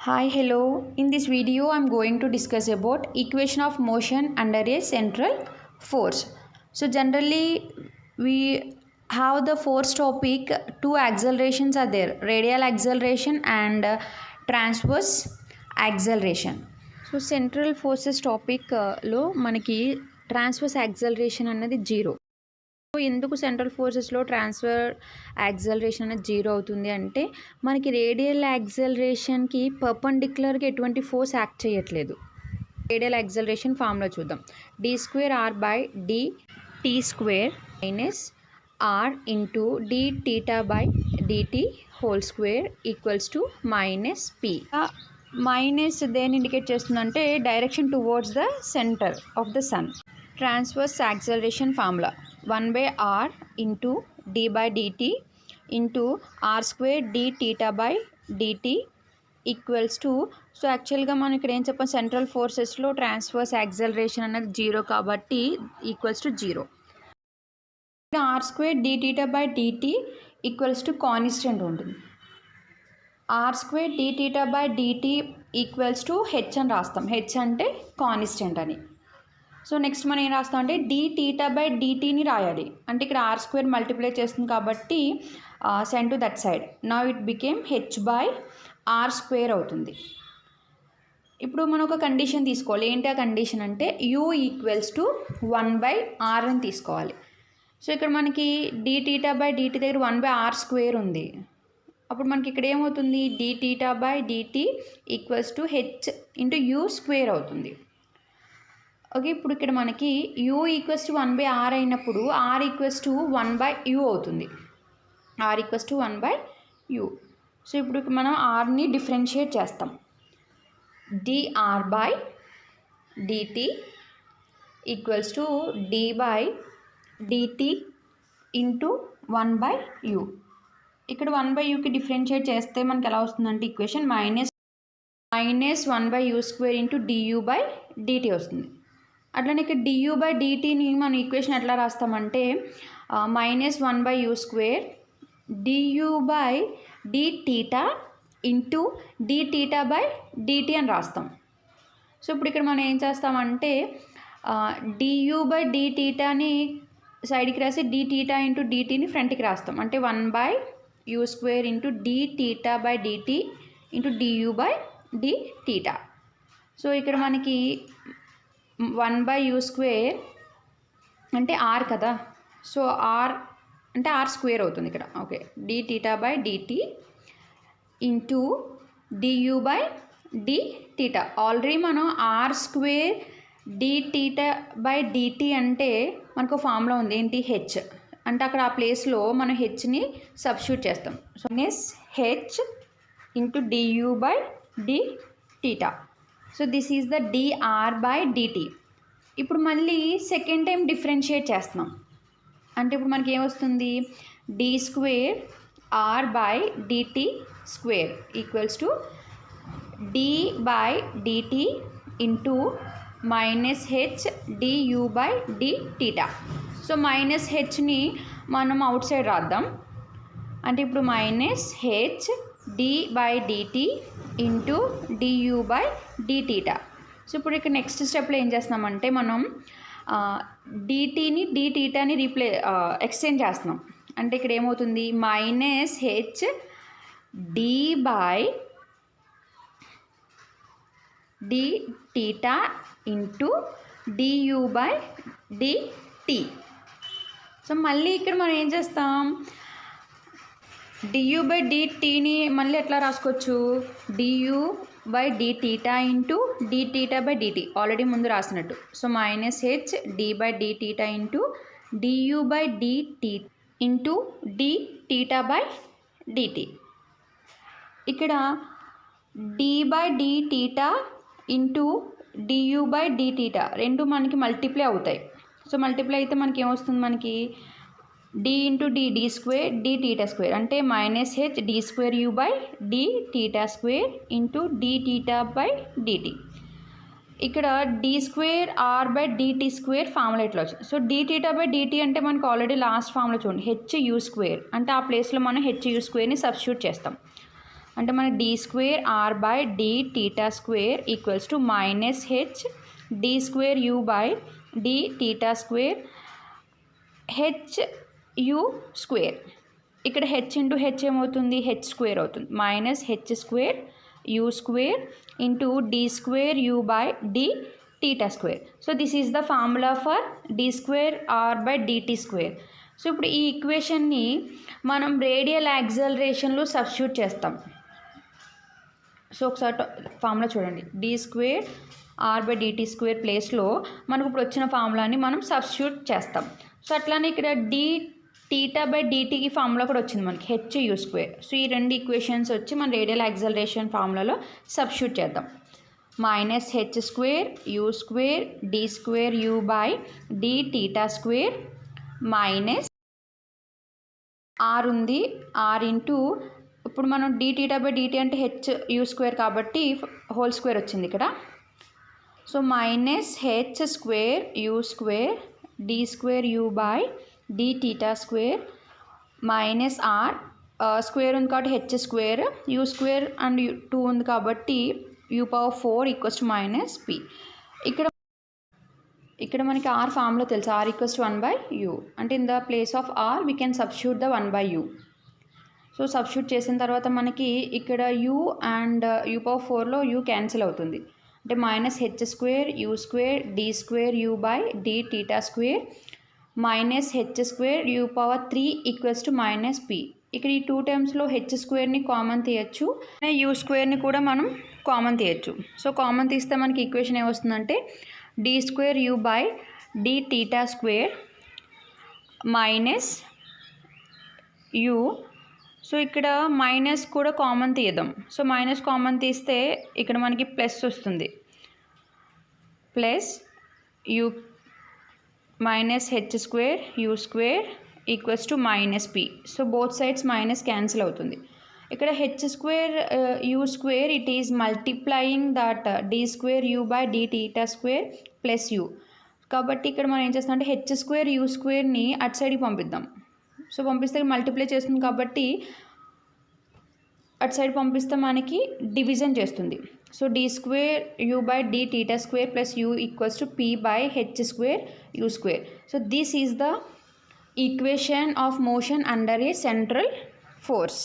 Hi, hello. In this video, I'm going to discuss about equation of motion under a central force. So generally, we have the force topic. Two accelerations are there: radial acceleration and transverse acceleration. So central forces topic లో మనకి transverse acceleration అన్నది 0. ఎందుకు central ఫోర్సెస్లో transfer acceleration అనేది 0 అవుతుంది అంటే మనకి radial యాక్సలరేషన్కి పర్పెండిక్యులర్గా ఎటువంటి ఫోర్స్ యాక్ట్ చేయట్లేదు. రేడియల్ యాక్సలరేషన్ ఫార్ములా చూద్దాం. d²r/dt² minus r into d θ/dt² minus p. Minus దేని ఇండికేట్ చేస్తుందంటే direction towards the centre of the sun. Transverse acceleration formula 1/r into d/dt into r² dθ/dt equals to. So యాక్చువల్గా మనం ఇక్కడ ఏం చెప్పాం, central ఫోర్సెస్లో transverse acceleration అనేది 0 కాబట్టి equals to 0. r² dθ/dt equals to constant ఉంటుంది. r² dθ/dt equals to H అని రాస్తాం. హెచ్ అంటే కాన్స్టెంట్ అని. సో నెక్స్ట్ మనం ఏం రాస్తాం అంటే dθ/dtని రాయాలి. అంటే ఇక్కడ r² మల్టిప్లై చేస్తుంది కాబట్టి send to that side. Now it became h/r² అవుతుంది. ఇప్పుడు మనం ఒక కండిషన్ తీసుకోవాలి. ఏంటి ఆ కండిషన్ అంటే u ఈక్వల్స్ టు 1/r అని తీసుకోవాలి. సో ఇక్కడ మనకి dθ/dt దగ్గర 1/r² ఉంది. అప్పుడు మనకి ఇక్కడ ఏమవుతుంది, dθ/dt equals to h into u² అవుతుంది. ఓకే, ఇప్పుడు ఇక్కడ మనకి u ఈక్వల్స్ టు 1/r అయినప్పుడు r ఈక్వల్స్ టు 1/u అవుతుంది. r equals to 1/u. So ఇప్పుడు మనం rని డిఫరెన్షియేట్ చేస్తాం. dr/dt equals to d/dt into 1/u. ఇక్కడ 1/uకి డిఫరెన్షియేట్ చేస్తే మనకి ఎలా వస్తుందంటే equation minus 1/u² into du/dt వస్తుంది. అట్లనే ఇక్కడ du/dtని మనం ఈక్వేషన్ ఎట్లా రాస్తామంటే -1/u² du/dθ ఇంటూ dθ/dt అని రాస్తాం. సో ఇప్పుడు ఇక్కడ మనం ఏం చేస్తామంటే du/dθని సైడ్కి రాసి dθ ఇంటూ dtని ఫ్రంట్కి రాస్తాం. అంటే 1/u² into dθ/dt into du/dθ. So ఇక్కడ మనకి 1/u² అంటే r కదా, సో r అంటే r² అవుతుంది ఇక్కడ. Okay, dθ/dt into du/dθ. Already మనం r² dθ/dt అంటే మనకు ఫార్ములా ఉంది. ఏంటి, హెచ్. అంటే అక్కడ ఆ ప్లేస్లో మనం హెచ్ని సబ్స్టిట్యూట్ చేస్తాం. So H into du/dθ. So this is the dr/dt. ఇప్పుడు మళ్ళీ సెకండ్ టైం డిఫరెన్షియేట్ చేస్తున్నాం. అంటే ఇప్పుడు మనకి ఏమొస్తుంది, d²r/dt² equals to d/dt into -h du/dθ. So హెచ్ని మనం అవుట్ సైడ్ రాద్దాం. అంటే ఇప్పుడు -h d/dt into du/dθ. So ఇప్పుడు ఇక్కడ నెక్స్ట్ స్టెప్లో ఏం చేస్తున్నామంటే మనం dtని ఎక్స్చేంజ్ చేస్తున్నాం. అంటే ఇక్కడ ఏమవుతుంది, -h d/dθ into du/dt. So మళ్ళీ ఇక్కడ మనం ఏం చేస్తాం, du/dtని మళ్ళీ ఎట్లా రాసుకోవచ్చు, du/dθ ఇంటూ dθ/dt ఆల్రెడీ ముందు రాసినట్టు. So -h d/dθ into du/dt into dθ/dt. ఇక్కడ d/dθ ఇంటూ du/dθ రెండు మనకి మల్టిప్లై అవుతాయి. సో మల్టిప్లై అయితే మనకి ఏమొస్తుంది, మనకి d ఇంటూ d² dθ² అంటే -h d²u/dθ² ఇంటూ dθ/dt. ఇక్కడ d²r/dt² ఫార్ములా ఎట్లా వచ్చింది. సో dθ/dt అంటే మనకు ఆల్రెడీ లాస్ట్ ఫార్ములా చూడండి, HU². అంటే ఆ ప్లేస్లో మనం HU²ని సబ్స్టిట్యూట్ చేస్తాం. అంటే మన d square r by D theta square equals to minus h d square you by D theta square h u square. ఇక్కడ హెచ్ ఇంటూ హెచ్ ఏమవుతుంది, హెచ్ స్క్వేర్ అవుతుంది. Minus H square you square into d square you by D theta square. So this is the formula for d square r by d t square. So ఇప్పుడు ఈ ఈక్వేషన్ని మనం radial యాక్సలరేషన్లో substitute చేస్తాం. So ఒకసారి formula చూడండి, d square r by d t square ప్లేస్లో మనకు ఇప్పుడు వచ్చిన ఫార్ములాని మనం సబ్స్టిట్యూట్ చేస్తాం. సో అట్లానే ఇక్కడ డి టీటా బై డిటీకి ఫార్ములా కూడా వచ్చింది మనకి, హెచ్ యూ స్క్వేర్. సో ఈ రెండు ఈక్వేషన్స్ వచ్చి మన రేడియల్ యాక్సలరేషన్ ఫార్ములాలో సబ్స్టిట్యూట్ చేద్దాం. Minus H square you square D square you by D theta square minus r ఉంది, ఆర్ ఇంటూ ఇప్పుడు మనం డి టీటా బై డిటీ అంటే హెచ్ యూ స్క్వేర్ కాబట్టి హోల్ స్క్వేర్ వచ్చింది ఇక్కడ. So minus H square you square D square you by D theta square minus r square ఉంది కాబట్టి h square you square and 2 ఉంది కాబట్టి u power 4 equals to minus P. ఇక్కడ మనకి R formula తెలుసు, R equals to 1 by U. అంటే in the place of R we can substitute the 1 by U. So substitute చేసిన తర్వాత మనకి ఇక్కడ యూ అండ్ యూ పవర్ 4లో యూ క్యాన్సిల్ అవుతుంది. అంటే minus H square you square D square you by D theta square minus H square U power 3 equals to minus P. ఇక్కడ ఈ 2 టైమ్స్లో హెచ్ స్క్వేర్ని కామన్ తీయచ్చు, యూ స్క్వేర్ని కూడా మనం కామన్ తీయచ్చు. సో కామన్ తీస్తే మనకి ఈక్వేషన్ ఏమొస్తుందంటే D square you by D theta square minus U. So ఇక్కడ మైనస్ కూడా కామన్ తీయదాం. సో మైనస్ కామన్ తీస్తే ఇక్కడ మనకి ప్లస్ వస్తుంది, plus U minus H square you square equals to minus P. So both sides minus cancel అవుతుంది. ఇక్కడ H square you square it is multiplying that D square you by D theta square plus U. కాబట్టి ఇక్కడ మనం ఏం చేస్తాం అంటే H square you స్క్వేర్ని అటు సైడ్కి పంపిద్దాం. సో పంపిస్తే మల్టిప్లై చేస్తుంది కాబట్టి అటు సైడ్ పంపిస్తే మనకి డివిజన్ చేస్తుంది. So d square you by D theta square plus u equals to p by h square you square. So this is the equation of motion under a central force.